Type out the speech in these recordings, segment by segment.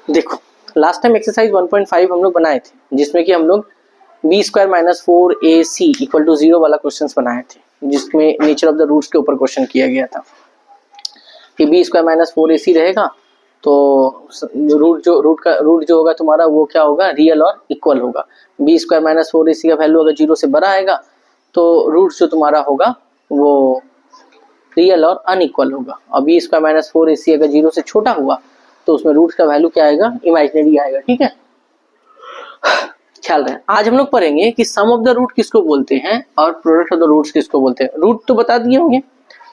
देखो last time exercise 1.5 हम लोग बनाए थे जिसमें कि हम लोग B square minus 4ac equal to 0 वाला क्वेश्चन बनाए थे, जिसमें नेचर ऑफ द रूट्स के ऊपर क्वेश्चन किया गया था कि बी स्क्वायर माइनस 4ac रहेगा तो रूट जो होगा तुम्हारा वो क्या होगा, रियल और इक्वल होगा। बी स्क्वायर माइनस 4ac का वैल्यू अगर 0 से बड़ा आएगा तो रूट जो तुम्हारा होगा वो रियल और अनइक्वल होगा, और बी स्क्वायर माइनस 4ac अगर 0 से छोटा हुआ तो उसमें रूट का वैल्यू क्या आएगा, इमेजिनरी आएगा। ठीक है, ख्याल रहे। आज हम लोग पढ़ेंगे कि सम ऑफ द रूट किसको बोलते हैं और प्रोडक्ट ऑफ द रूट्स किसको बोलते हैं। रूट तो बता दिए होंगे,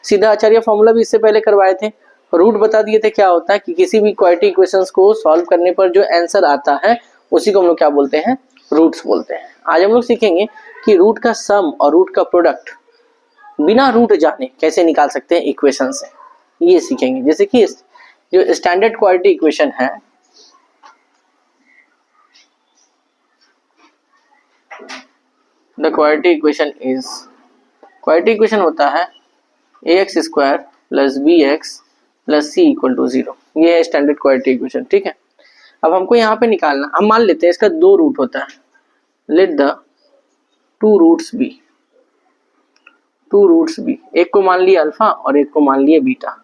सीधा आचार्य फॉर्मूला भी इससे पहले करवाए थे। रूट बता दिए थे क्या होता है कि किसी भी क्वाड्रेटिक इक्वेशंस को सॉल्व करने पर जो आंसर आता है उसी को हम लोग क्या बोलते हैं, रूट्स बोलते हैं। आज हम लोग सीखेंगे कि रूट का सम और रूट का प्रोडक्ट बिना रूट जाने कैसे निकाल सकते हैं इक्वेशन से, ये सीखेंगे। जैसे कि जो स्टैंडर्ड क्वाड्रेटिक इक्वेशन है, the quadratic equation is, quadratic equation होता है ax square plus bx plus c equal to 0, ये है स्टैंडर्ड क्वाड्रेटिक इक्वेशन। ठीक है, अब हमको यहाँ पे निकालना, हम मान लेते हैं इसका दो रूट होता है, let the two roots be, two roots be, एक को मान लिया अल्फा और एक को मान लिया बीटा।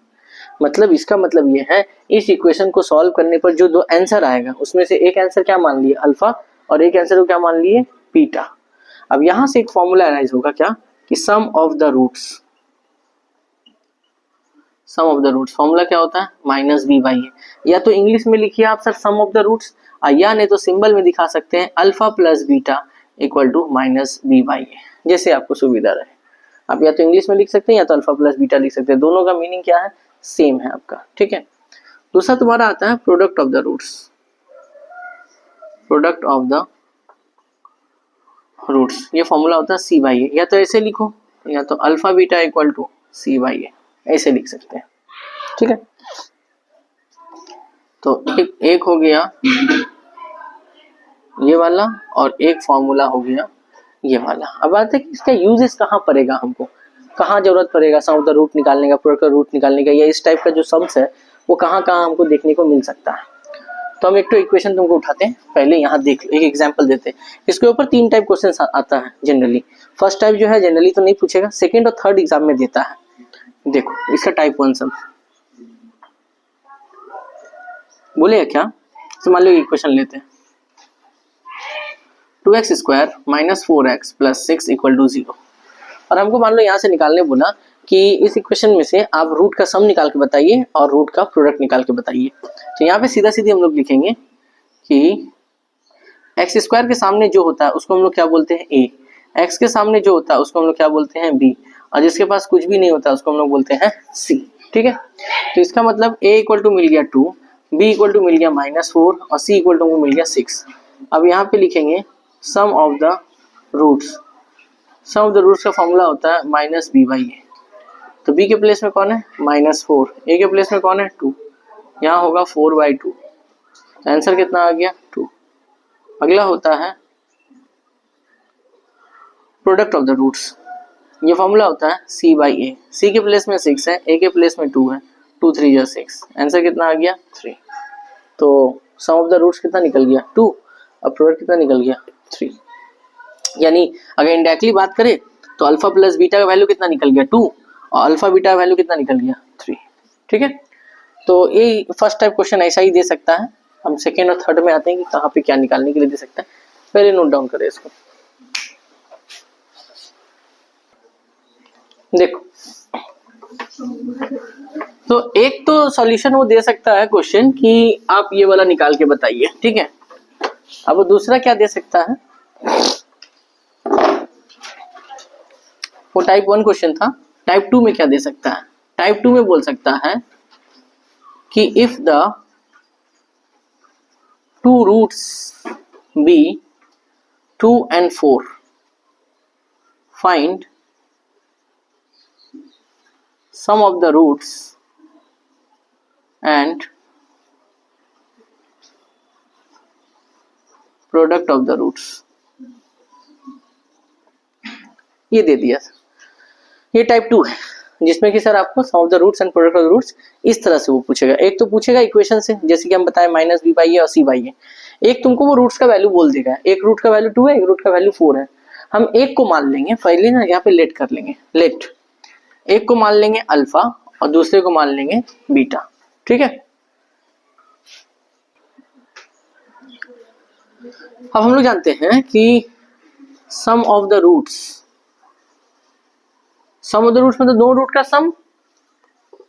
मतलब इसका मतलब ये है इस इक्वेशन को सॉल्व करने पर जो दो आंसर आएगा उसमें से एक आंसर क्या मान लिए अल्फा और एक आंसर को क्या मान लिए बीटा। अब यहां से एक फॉर्मूला अराइज होगा क्या कि sum of the roots, sum of the roots formula क्या होता है माइनस बी बाई ए, या तो इंग्लिश में लिखिए आप sir sum of the roots, या नहीं तो सिंबल में दिखा सकते हैं alpha plus beta equal to minus B by A, जैसे आपको सुविधा रहे। आप या तो इंग्लिश में लिख सकते हैं या तो अल्फा प्लस बीटा लिख सकते हैं, दोनों का मीनिंग क्या है, सेम है आपका। ठीक है, दूसरा तुम्हारा आता है product of the roots, product of the roots, ये फॉर्मूला होता है सी बाई ए, या तो ऐसे लिखो या तो alpha beta equal to C by A, ऐसे लिख सकते हैं। ठीक है, तो एक हो गया ये वाला और एक फॉर्मूला हो गया ये वाला। अब बात है कि इसका यूजेस कहाँ पड़ेगा, हमको कहाँ जरूरत पड़ेगा सम ऑफ द रूट निकालने का, प्रोडक्ट का रूट निकालने का, या इस टाइप का जो सम्स है वो कहाँ कहाँ हमको देखने को मिल सकता है। तो हम एक तो इक्वेशन तुमको उठाते हैं, पहले यहाँ देख लो, एक एग्जांपल देते हैं। इसके ऊपर 3 टाइप क्वेश्चन आता है जनरली। फर्स्ट टाइप जो है जनरली तो नहीं पूछेगा, सेकंड और थर्ड एग्जाम में देता है। देखो इसका टाइप 1 सम बोलेगा क्या, तो मान लो इक्वेशन लेते हैं 2x square minus 4x plus 6 equal to 0, और हमको मान लो यहाँ से निकालने बोला कि इस इक्वेशन में से आप रूट का सम निकाल के बताइए और रूट का प्रोडक्ट निकाल के बताइए। तो यहाँ पे सीधा सीधी हम लोग लिखेंगे कि एक्स स्क्वायर के सामने जो होता है उसको हम लोग क्या बोलते हैं ए, एक्स के सामने जो होता है उसको हम लोग क्या बोलते हैं बी, और जिसके पास कुछ भी नहीं होता उसको हम लोग बोलते हैं सी। ठीक है, तो इसका मतलब ए इक्वल टू मिल गया 2, बी इक्वल टू मिल गया -4 और सी इक्वल टू मिल गया 6। अब यहाँ पे लिखेंगे sum of the roots, sum of the roots का फॉर्मूला होता है माइनस बी बाई ए, तो बी के प्लेस में कौन है -4, ए के प्लेस में कौन है 2, यहाँ होगा 4/2, आंसर कितना आ गया 2। अगला होता है प्रोडक्ट ऑफ द रूट्स, ये फॉर्मूला होता है सी बाई ए, सी के प्लेस में 6 है, ए के प्लेस में 2 है, 2 3 जा 6, आंसर कितना आ गया 3। तो सम ऑफ द रूट्स कितना निकल गया 2, अब प्रोडक्ट कितना निकल गया 3। यानी अगर इंडायरेक्टली बात करें तो अल्फा प्लस बीटा का वैल्यू कितना निकल गया 2 और अल्फा बीटा का वैल्यू कितना निकल गया 3। ठीक है, तो ये फर्स्ट टाइप क्वेश्चन ऐसा ही दे सकता है। हम सेकेंड और थर्ड में आते हैं कि कहाँ पे क्या निकालने के लिए दे सकता है, पहले नोट डाउन करें इसको। देखो तो एक तो सॉल्यूशन वो दे सकता है क्वेश्चन कि आप ये वाला निकाल के बताइए। ठीक है, अब वो दूसरा क्या दे सकता है, वो टाइप 1 क्वेश्चन था। टाइप 2 में क्या दे सकता है, टाइप 2 में बोल सकता है कि if the two roots be 2 and 4 find sum of the roots and product of the roots, ये दे दिया। ये टाइप 2 है। जिसमें कि सर आपको sum of the roots and product of the roots इस तरह से वो पूछेगा। एक तो पूछेगा इक्वेशन से, जैसे कि हम बताएं माइनस बी बाई ए और सी बाई ए। एक तुमको वो रूट्स का वैल्यू बोल देगा, एक रूट का वैल्यू 2 है, एक रूट का वैल्यू 4 है। हम एक को मान लेंगे पहले ना, यहाँ पे लेट कर लेंगे, लेट एक को मान लेंगे अल्फा और दूसरे को मान लेंगे बीटा, ठीक है। अब हम लोग जानते हैं कि sum of the roots, sum of the roots मतलब दो रूट का सम।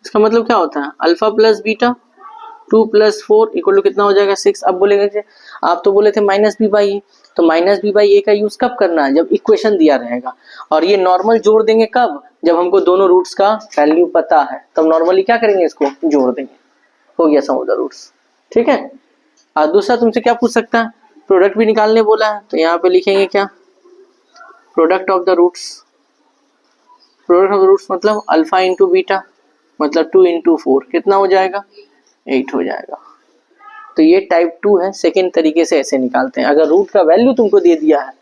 इसका मतलब क्या होता है, alpha plus beta 2 plus 4 equal to कितना हो जाएगा 6। अब बोलेंगे आप तो बोले थे माइनस बी बाई ए, तो माइनस बी बाई ए का यूज कब करना है, जब इक्वेशन दिया रहेगा। और ये नॉर्मल जोड़ देंगे कब, जब हमको दोनों रूट्स का वैल्यू पता है, तब नॉर्मली क्या करेंगे, इसको जोड़ देंगे। हो गया सम ऑफ द रूट्स, ठीक है। और दूसरा तुमसे क्या पूछ सकता है, प्रोडक्ट भी निकालने बोला है, तो यहाँ पे लिखेंगे क्या, product of the roots. Product of the roots मतलब अल्फा इंटू बीटा मतलब 2 इंटू 4 कितना हो जाएगा 8 हो जाएगा। तो ये टाइप 2 है। सेकेंड तरीके से ऐसे निकालते हैं, अगर रूट का वैल्यू तुमको दे दिया है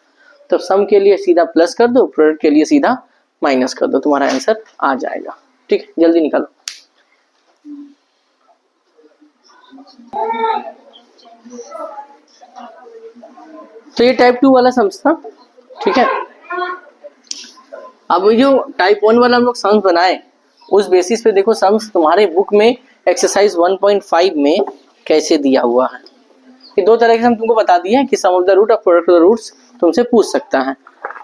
तो सम के लिए सीधा प्लस कर दो, प्रोडक्ट के लिए सीधा माइनस कर दो, तुम्हारा आंसर आ जाएगा। ठीक है, जल्दी निकालो। तो ये टाइप 2 वाला सम्स था, ठीक है। अब जो टाइप 1 वाला हम लोग सम्स बनाए, उस बेसिस पे देखो सम्स तुम्हारे बुक में एक्सरसाइज 1.5 में कैसे दिया हुआ है। कि दो तरह के हम तुमको बता दिए कि सम ऑफ द रूट और प्रोडक्ट ऑफ द रूट्स तुमसे पूछ सकता है,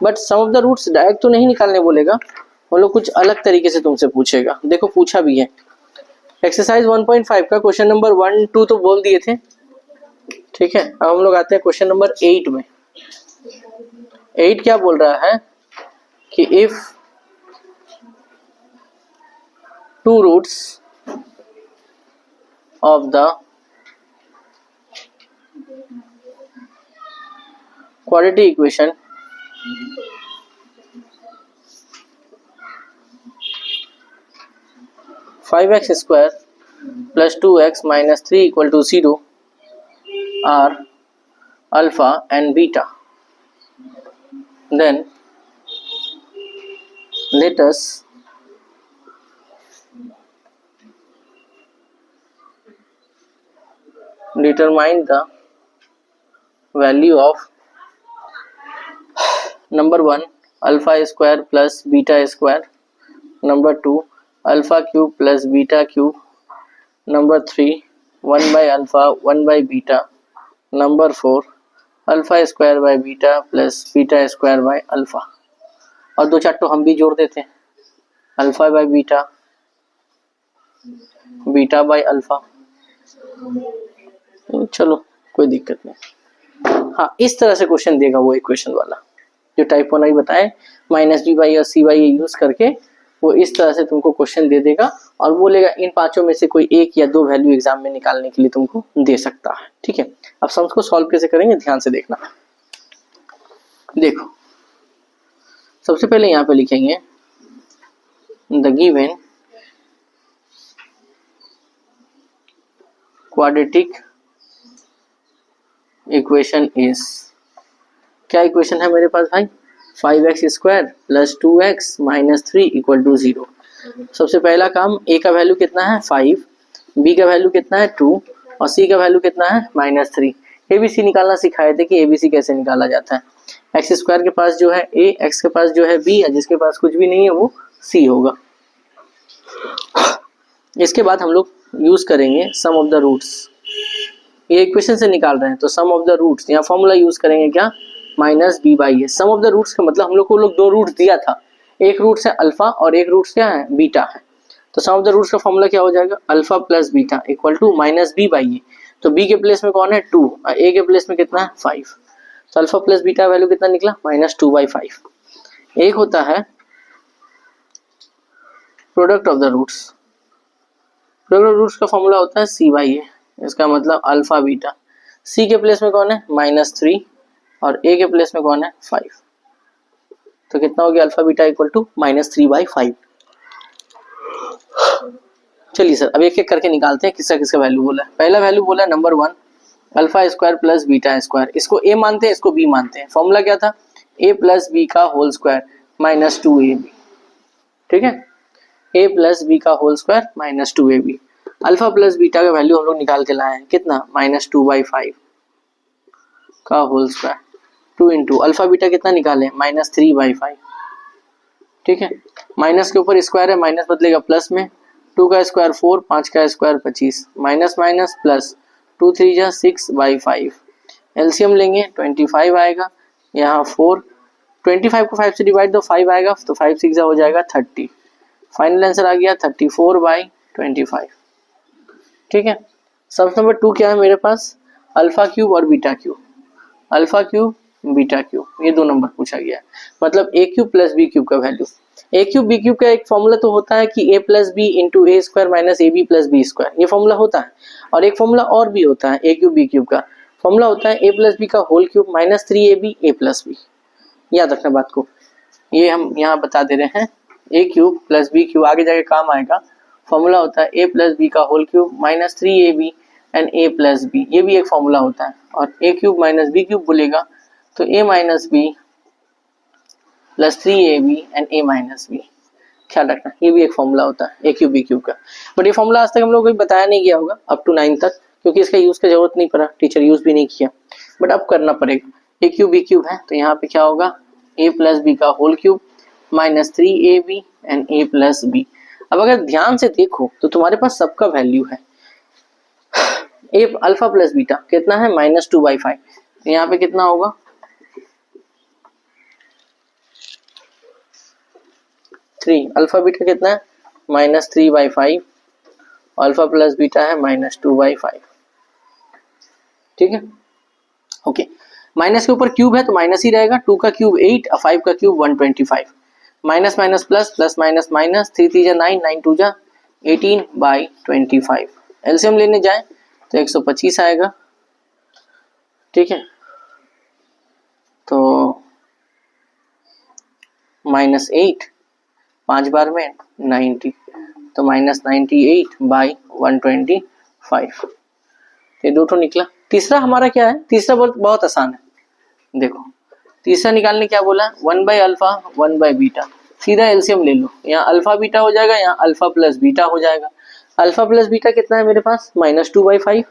but sum of the roots direct तो नहीं निकालने बोलेगा, वो लोग कुछ अलग तरीके से तुमसे पूछेगा। देखो पूछा भी है, एक्सरसाइज 1.5 का क्वेश्चन नंबर 1, 2 तो बोल दिए थे, ठीक है। अब हम लोग आते हैं क्वेश्चन नंबर 8 में। 8 क्या बोल रहा है कि if two roots of the quadratic equation five X square plus 2x minus 3 equal to 0 are alpha and beta, then let us determine the value of number 1 alpha square plus beta square, number 2 alpha cube plus beta cube, number 3 1 by alpha 1 by beta, number 4 alpha square by beta plus beta square by alpha। और दो चार तो हम भी जोड़ देते हैं, alpha by beta, beta by alpha, चलो कोई दिक्कत नहीं। हाँ, इस तरह से क्वेश्चन देगा वो इक्वेशन वाला जो टाइप 1 अभी बताए, माइनस बी बाई और सी बाई यूज करके वो इस तरह से तुमको क्वेश्चन दे देगा और बोलेगा इन पांचों में से कोई एक या दो वैल्यू एग्जाम में निकालने के लिए तुमको दे सकता है, ठीक है। अब सम्स को सॉल्व कैसे करेंगे ध्यान से देखना। देखो सबसे पहले यहाँ पे लिखेंगे the given quadratic equation is, क्या इक्वेशन है मेरे पास भाई, 5x square plus 2x minus 3 equal to 0। सबसे पहला काम, a का वैल्यू कितना है 5, b का वैल्यू कितना है 2 और c का वैल्यू कितना है -3। ABC निकालना सिखाए थे कि ABC कैसे निकाला जाता है। x स्क्वायर के पास जो है a, x के पास जो है b है, जिसके पास कुछ भी नहीं है वो c होगा। इसके बाद हम लोग यूज करेंगे सम ऑफ द रूट्स, ये इक्वेशन से निकाल रहे हैं तो सम ऑफ द रूट्स, यहाँ फॉर्मूला यूज करेंगे क्या, minus B by A. Sum of the roots का मतलब हम लोग को दो रूट्स दिया था, एक रूट से अल्फा और एक रूट क्या है बीटा है, तो सम ऑफ द रूट्स का फॉर्मूला क्या हो जाएगा, alpha plus beta equal to minus B by A. तो बी के प्लेस में कौन है 2 और ए के प्लेस में कितना है 5, तो अल्फा प्लस बीटा वैल्यू कितना निकला -2/5। एक होता है product of the roots, product of roots का फॉर्मूला होता है सी बाई ए, इसका मतलब अल्फा बीटा। सी के प्लेस में कौन है -3 और ए के प्लेस में कौन है 5, तो कितना हो गया अल्फा बीटा इक्वल टू -3/5। चलिए सर अब एक एक करके निकालते हैं किसका किसका वैल्यू बोला है। पहला वैल्यू बोला number 1 alpha square plus beta square, इसको ए मानते हैं इसको बी मानते हैं। फॉर्मूला क्या था, a प्लस बी का होल स्क्वायर -2ab, ठीक है। ए प्लस बी का whole square minus 2ab। Alpha plus beta का वैल्यू हम लोग निकाल के लाए हैं कितना, -2/5 का whole square 2 into alpha beta कितना निकाले, -3/5। ठीक है, माइनस के ऊपर स्क्वायर है, माइनस बदलेगा प्लस में, 2 का स्क्वायर 4, 5 का स्क्वायर 25, माइनस माइनस प्लस, 2 3 जा 6/5। एलसीएम लेंगे 25 आएगा, यहाँ 4, 25 को 5 से डिवाइड दो 5 आएगा, तो 5 6 हो जाएगा 30। फाइनल आंसर आ गया 34/25। ठीक है, सब नंबर 2 क्या है मेरे पास, अल्फा क्यूब और beta cube, alpha cube beta cube, ये 2 नंबर पूछा गया है। मतलब A cube plus B cube का value, A cube B cube का एक फॉर्मूला तो होता है कि A plus B into A square minus A B plus B square, ये फॉर्मूला होता है। और एक फॉर्मूला और भी होता है ए क्यूब बी क्यूब का, फॉर्मूला होता है ए प्लस बी का होल क्यूब माइनस 3ab ए प्लस बी। याद रखना बात को, ये हम यहाँ बता दे रहे हैं, a cube plus B cube आगे जाके काम आएगा। फॉर्मूला होता है ए प्लस बी का whole cube minus 3ab and A plus b, ये भी एक फॉर्मूला होता है। और a cube minus b cube बोलेगा तो a minus b plus 3ab and a minus b, ख्याल रखना ये भी एक फॉर्मूला होता है ए क्यूब बी क्यूब का। बट ये फॉर्मूला आज तक हम लोग को बताया नहीं गया होगा अप टू 9 तक, क्योंकि इसका यूज का जरूरत नहीं पड़ा, टीचर यूज भी नहीं किया, बट अब करना पड़ेगा। ए क्यूब बी क्यूब है तो यहाँ पे क्या होगा, ए प्लस बी का whole cube minus 3ab and A plus B. अब अगर ध्यान से देखो तो तुम्हारे पास सबका वैल्यू है। ए अल्फा प्लस बीटा कितना है, -2/5, तो यहाँ पे कितना होगा 3, अल्फा बीटा कितना है -3/5, अल्फा प्लस बीटा है -2/5। ठीक है, ओके, माइनस के ऊपर क्यूब है तो माइनस ही रहेगा, 2 का क्यूब 8 और 5 का cube 125, minus minus plus, plus minus minus, 3 3 जा 9, 9 2 जा 18/25। एलसीएम लेने जाए तो 125 आएगा। ठीक है, तो -8 5 बार में 90, तो -98/125, ये दो तो निकला। तीसरा हमारा क्या है, तीसरा बहुत आसान है, देखो तीसरा निकालने क्या बोला, 1/अल्फा 1/बीटा, सीधा एलसीएम ले लो, यहाँ अल्फा बीटा हो जाएगा, यहाँ अल्फा प्लस बीटा हो जाएगा। अल्फा प्लस बीटा कितना है मेरे पास, -2/5।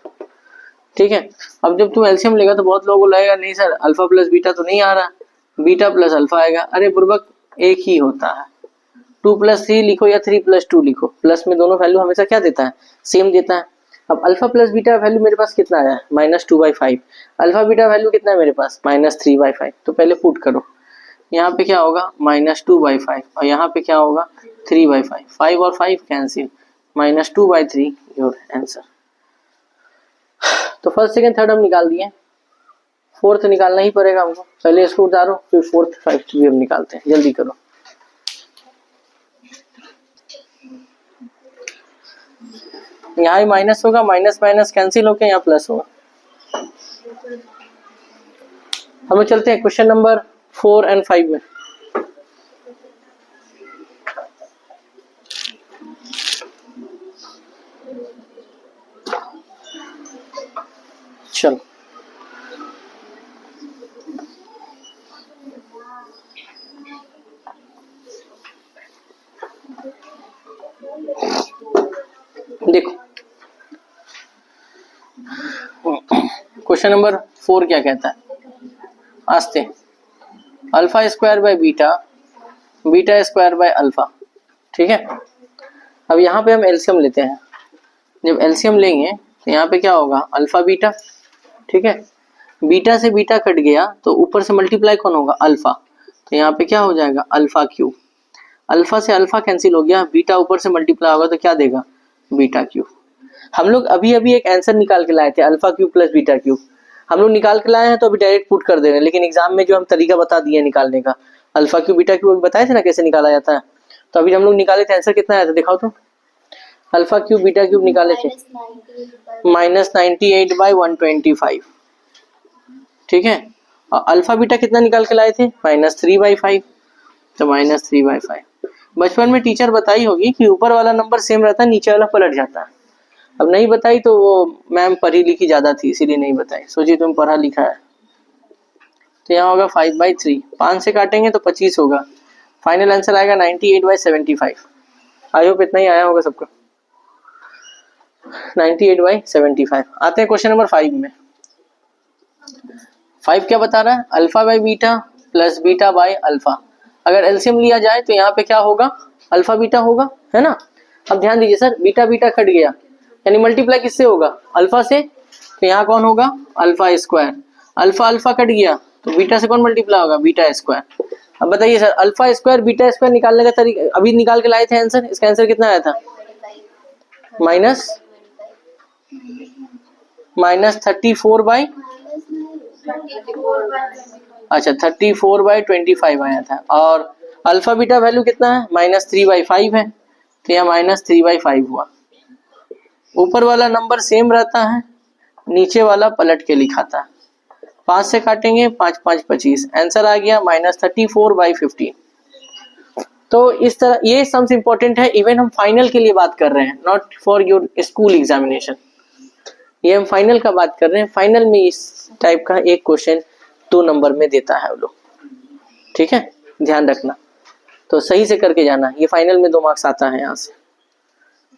ठीक है, अब जब तुम एलसीएम लेगा तो बहुत लोगों को लगेगा नहीं सर अल्फा प्लस बीटा तो नहीं आ रहा, बीटा प्लस अल्फा आएगा। अरे बुर्बक, एक ही होता है, 2 + 3 लिखो या 3 + 2 लिखो, प्लस में दोनों वैल्यू हमेशा क्या देता है, सेम देता है। अब अल्फा प्लस बीटा वैल्यू मेरे पास कितना आया है, -2/5, अल्फा बीटा वैल्यू कितना है मेरे पास, -3/5। तो पहले पुट करो, यहाँ पे क्या होगा -2/5 और यहाँ पे क्या होगा 3/5, 5 और 5 कैंसिल, -2/3 योर आंसर। तो फर्स्ट सेकंड थर्ड हम निकाल दिए, फोर्थ निकालना ही पड़ेगा हमको, पहले इसको उतारो फिर फोर्थ फिफ्थ भी हम निकालते हैं, जल्दी करो। यहाँ ही माइनस होगा, माइनस माइनस कैंसिल होकर यहाँ प्लस होगा। हम लोग चलते हैं क्वेश्चन नंबर 4 और 5 में। चलो देखो क्वेश्चन नंबर 4 क्या कहता है, आस्ते alpha square by beta, beta square by alpha. ठीक है, अब यहाँ पे हम एलसीएम लेते हैं, जब एलसीएम लेंगे तो यहाँ पे क्या होगा अल्फा बीटा। ठीक है, बीटा से बीटा कट गया तो ऊपर से मल्टीप्लाई कौन होगा, अल्फा, तो यहाँ पे क्या हो जाएगा अल्फा क्यूब, अल्फा से अल्फा कैंसिल हो गया, बीटा ऊपर से मल्टीप्लाई होगा तो क्या देगा बीटा क्यूब। हम लोग अभी अभी एक आंसर निकाल के लाए थे, alpha cube plus beta cube, हम लोग निकाल के लाए हैं तो अभी डायरेक्ट पुट कर दे रहे हैं, लेकिन एग्जाम में जो हम तरीका बता दिए निकालने का, अल्फा क्यूब बीटा क्यूब बताए थे ना कैसे निकाला जाता है, तो अभी हम लोग निकाले थे, आंसर कितना आया था दिखाओ तो, अल्फा क्यूब बीटा क्यूब निकाले थे -98/125। ठीक है, और अल्फा बीटा कितना निकाल के लाए थे -3/5, तो -3/5। बचपन में टीचर बताई होगी कि ऊपर वाला नंबर सेम रहता है, नीचे वाला पलट जाता है। अब नहीं बताई तो वो मैम पढ़ी लिखी ज्यादा थी इसीलिए नहीं बताई, सोचिए तुम पढ़ा लिखा है। तो यहाँ होगा 5/3, 5 से काटेंगे तो 25 होगा, फाइनल आंसर आएगा 98/75। आई होप इतना ही आया होगा सबका। 98/75। आते हैं क्वेश्चन नंबर 5 में। 5 क्या बता रहा है? Alpha by beta plus beta by alpha. अगर एलसीएम लिया जाए तो यहाँ पे क्या होगा? अल्फा बीटा होगा, है ना। अब ध्यान दीजिए सर, बीटा बीटा कट गया, यानी मल्टीप्लाई किससे होगा? अल्फा से। तो यहाँ कौन होगा? Alpha square. Alpha alpha cut गया तो बीटा से कौन मल्टीप्लाई होगा? Beta square. अब बताइए sir, alpha square beta square निकालने का तरीका अभी निकाल के लाए थे आंसर। इसका आंसर कितना आया था? माइनस 34 बाई, अच्छा 34/25 आया था। और अल्फा बीटा वैल्यू कितना है? -3/5 है, तो यहाँ -3/5 हुआ। ऊपर वाला नंबर सेम रहता है, नीचे वाला पलट के लिखा था। 5 से काटेंगे, 5 5 25, आंसर आ गया -34/15। तो इस तरह ये सम्स इंपॉर्टेंट है, इवन हम फाइनल के लिए बात कर रहे हैं, not for your school examination. ये हम फाइनल का बात कर रहे हैं। फाइनल में इस टाइप का एक क्वेश्चन 2 नंबर में देता है वो लोग, ठीक है, ध्यान रखना। तो सही से करके जाना, ये फाइनल में 2 मार्क्स आता है यहाँ से।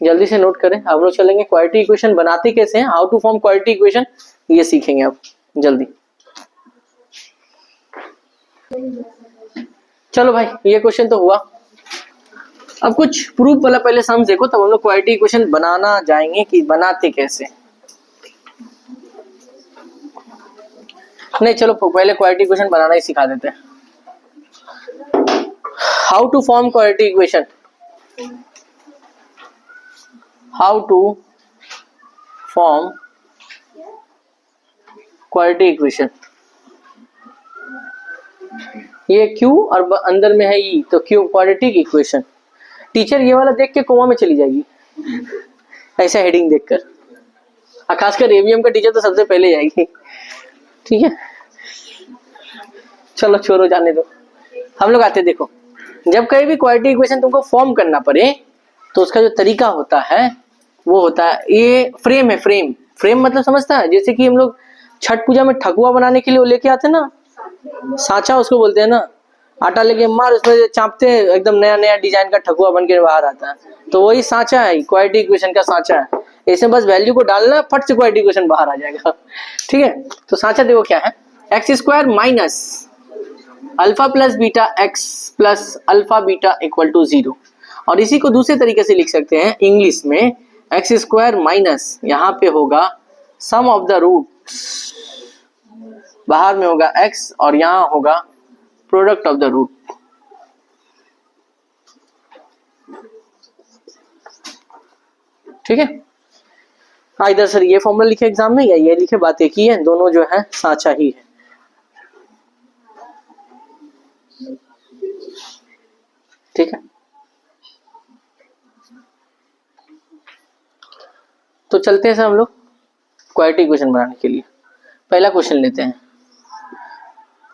जल्दी से नोट करें। अब लोग चलेंगे क्वाड्रेटिक इक्वेशन बनाते कैसे हैं, how to form quadratic equation, ये सीखेंगे अब जल्दी। चलो भाई, ये क्वेश्चन तो हुआ। अब कुछ प्रूफ वाला पहले सम्स देखो, तब हम लोग क्वाड्रेटिक इक्वेशन बनाना जाएंगे कि बनाते कैसे। नहीं, चलो पहले क्वाड्रेटिक इक्वेशन बनाना ही सिखा देते हैं। How to form quadratic equation, how to form quadratic equation. ये Q और अंदर में है E, तो Q क्वाड्रेटिक इक्वेशन। टीचर ये वाला देख के कोमा में चली जाएगी ऐसा हेडिंग देखकर, खासकर एवीएम का टीचर तो सबसे पहले जाएगी, ठीक है। चलो छोड़ो, जाने दो। हम लोग आते, देखो जब कहीं भी क्वाड्रेटिक इक्वेशन तुमको फॉर्म करना पड़े तो उसका जो तरीका होता है वो होता है, ये फ्रेम है। फ्रेम मतलब समझता है, जैसे कि हम लोग छठ पूजा में ठकुआ बनाने के लिए वो लेके आते हैं ना, सांचा उसको बोलते हैं ना, आटा लेके मार उसमें चापते हैं, एकदम नया नया डिजाइन का ठकुआ बन के बाहर आता है, तो वही सांचा है, क्वाड्रेटिक इक्वेशन का सांचा है। इसमें बस वैल्यू को डालना, फट से क्वाड्रेटिक इक्वेशन बाहर आ जाएगा, ठीक है। तो सांचा देखो क्या है, x² minus alpha plus beta x plus alpha beta equal to 0। और इसी को दूसरे तरीके से लिख सकते हैं इंग्लिश में, x² माइनस यहाँ पे होगा सम ऑफ द रूट्स, बाहर में होगा x और यहाँ होगा प्रोडक्ट ऑफ द रूट। ठीक है, इधर सर ये फॉर्मूला लिखे एग्जाम में या ये लिखे, बात एक ही है, दोनों जो है साचा ही है। ठीक है, तो चलते हैं सर हम लोग क्वाड्रेटिक इक्वेशन बनाने के लिए। पहला क्वेश्चन लेते हैं।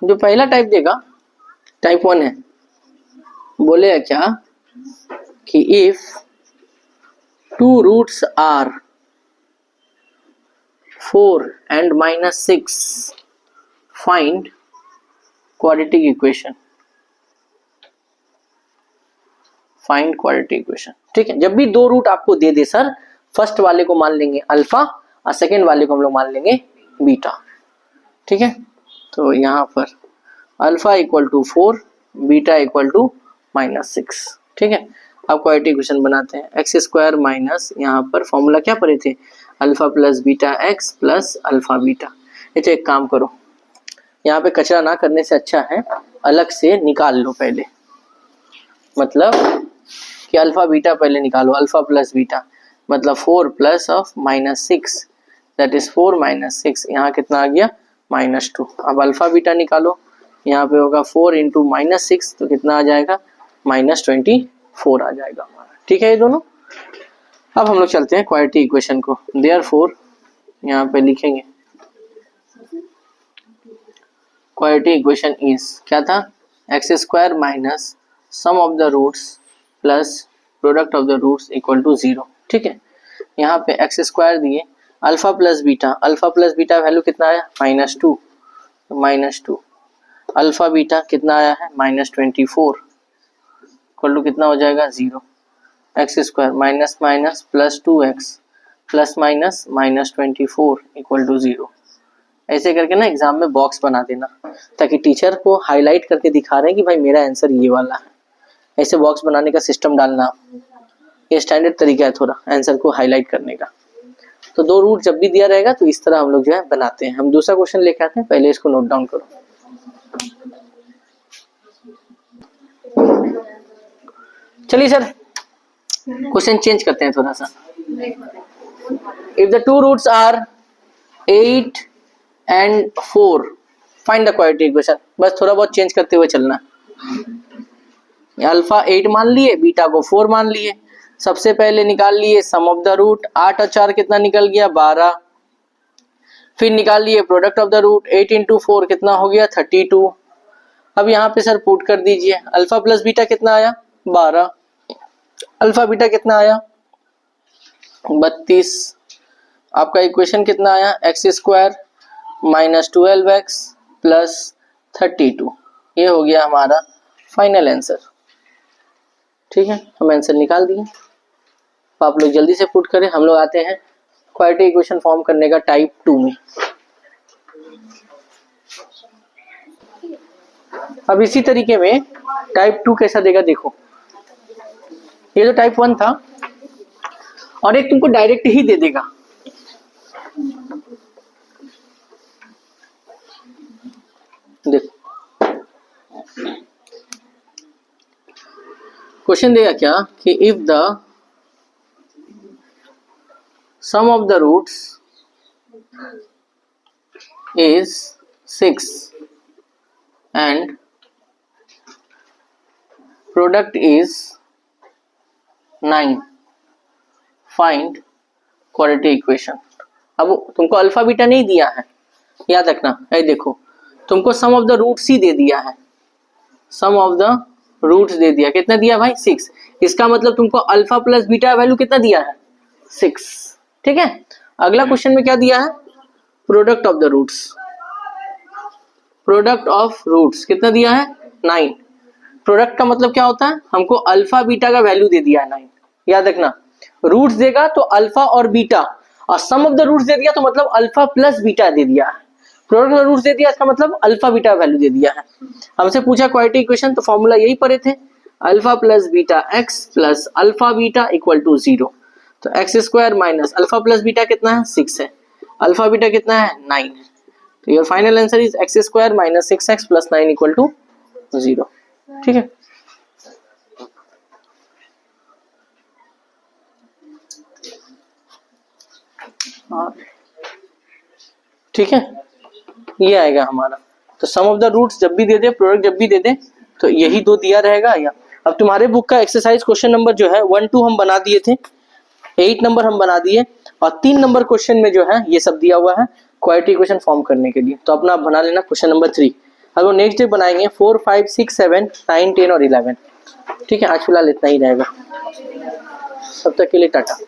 जो पहला टाइप देगा, टाइप 1 है, बोलेगा क्या कि if 2 roots are 4 and -6 find quadratic equation. Find quadratic equation, ठीक है। जब भी 2 रूट आपको दे दे सर, फर्स्ट वाले को मान लेंगे अल्फा और सेकेंड वाले को हम लोग मान लेंगे बीटा, ठीक है। तो यहाँ पर alpha equal to 4, beta equal to -6, ठीक है। अब क्वाड्रेटिक इक्वेशन बनाते हैं। x² माइनस, यहाँ पर फॉर्मूला क्या पढ़े थे, alpha plus beta x plus alpha beta. ये तो एक काम करो, यहाँ पे कचरा ना करने से अच्छा है अलग से निकाल लो पहले, मतलब कि अल्फा बीटा पहले निकालो। अल्फा प्लस बीटा मतलब 4 प्लस ऑफ -6, दैट इज 4 - 6, यहाँ कितना आ गया -2। अब अल्फा बीटा निकालो, यहाँ पे होगा 4 इंटू -6, तो कितना आ जाएगा -24 आ जाएगा हमारा, ठीक है ये दोनों। अब हम लोग चलते हैं क्वाड्रेटिक इक्वेशन को। देयरफॉर यहाँ पे लिखेंगे क्वाड्रेटिक इक्वेशन इज, क्या था, x² minus sum of the roots plus product of the roots equal to 0, ठीक है। यहाँ पे x² दिए, अल्फा प्लस बीटा वैल्यू कितना आया -2, -2, अल्फा बीटा कितना आया है -24, इक्वल टू कितना हो जाएगा 0। X square minus minus plus 2x plus minus minus 24 equal to 0। ऐसे करके ना एग्जाम में बॉक्स बना देना, ताकि टीचर को हाईलाइट करके दिखा रहे हैं कि भाई मेरा आंसर ये वाला है। ऐसे बॉक्स बनाने का सिस्टम डालना, ये स्टैंडर्ड तरीका है थोड़ा आंसर को हाईलाइट करने का। तो 2 रूट जब भी दिया रहेगा तो इस तरह हम लोग जो है बनाते हैं। हम दूसरा क्वेश्चन लेके आते हैं, पहले इसको नोट डाउन करो। चलिए सर क्वेश्चन चेंज करते हैं थोड़ा सा। If the 2 roots are 8 and 4 find the quadratic equation. बस थोड़ा बहुत चेंज करते हुए चलना। अल्फा 8 मान लिए, बीटा को 4 मान लिए। सबसे पहले निकाल लिए सम ऑफ द रूट, 8 और 4 कितना निकल गया 12। फिर निकाल लिए product of the root, 8 into 4 कितना हो गया 32। अब यहाँ पे सर पुट कर दीजिए, अल्फा प्लस बीटा कितना आया 12, अल्फा बीटा कितना आया 32। आपका इक्वेशन कितना आया x square minus 12x plus 32। ये हो गया हमारा फाइनल आंसर। ठीक है, हम आंसर निकाल दिए। तो आप लोग जल्दी से पुट करें। हम लोग आते हैं क्वाड्रेटिक इक्वेशन फॉर्म करने का टाइप 2 में। अब इसी तरीके में टाइप 2 कैसा देगा देखो। ये तो टाइप 1 था, और एक तुमको डायरेक्ट ही दे देगा। देखो क्वेश्चन देगा क्या कि if the sum of the roots is 6 and product is 9 find quadratic equation. अब तुमको अल्फा बीटा नहीं दिया है, याद रखना। ये देखो तुमको सम ऑफ द रूट्स ही दे दिया है, सम ऑफ द रूट्स दे दिया। कितना दिया भाई 6। इसका मतलब तुमको अल्फा प्लस बीटा वैल्यू कितना दिया है 6। ठीक है, अगला क्वेश्चन में क्या दिया है product of the roots, product of roots कितना दिया है 9। प्रोडक्ट का मतलब क्या होता है, हमको अल्फा बीटा का वैल्यू दे दिया है 9। याद रखना, रूट्स देगा तो अल्फा और बीटा, और सम ऑफ द रूट्स दे दिया तो मतलब अल्फा प्लस बीटा दे दिया है। प्रोडक्ट ऑफ रूट्स दे दिया इसका मतलब अल्फा बीटा वैल्यू दे दिया है। हमसे पूछा क्वाड्रेटिक इक्वेशन, तो फॉर्मूला यही पढ़े थे, alpha plus beta X plus alpha beta equal to 0। तो X square minus alpha plus beta कितना है 6 है, अल्फा बीटा कितना है 9 है। तो your final answer is X square minus 6x plus 9 equal to 0। ठीक है, ठीक है, ये आएगा हमारा। तो सम ऑफ द रूट्स जब भी दे दे, प्रोडक्ट जब भी दे दे, तो यही 2 दिया रहेगा। या अब तुम्हारे बुक का एक्सरसाइज क्वेश्चन नंबर जो है 1 2 हम बना दिए थे, 8 नंबर हम बना दिए, और 3 नंबर क्वेश्चन में जो है ये सब दिया हुआ है क्वाड्रेटिक इक्वेशन फॉर्म करने के लिए। तो अपना आप बना लेना क्वेश्चन नंबर 3। अब वो नेक्स्ट डे बनाएंगे 4 5 6 7 9 10 और 11। ठीक है, आज फिलहाल इतना ही रहेगा। तब तक के लिए टाटा।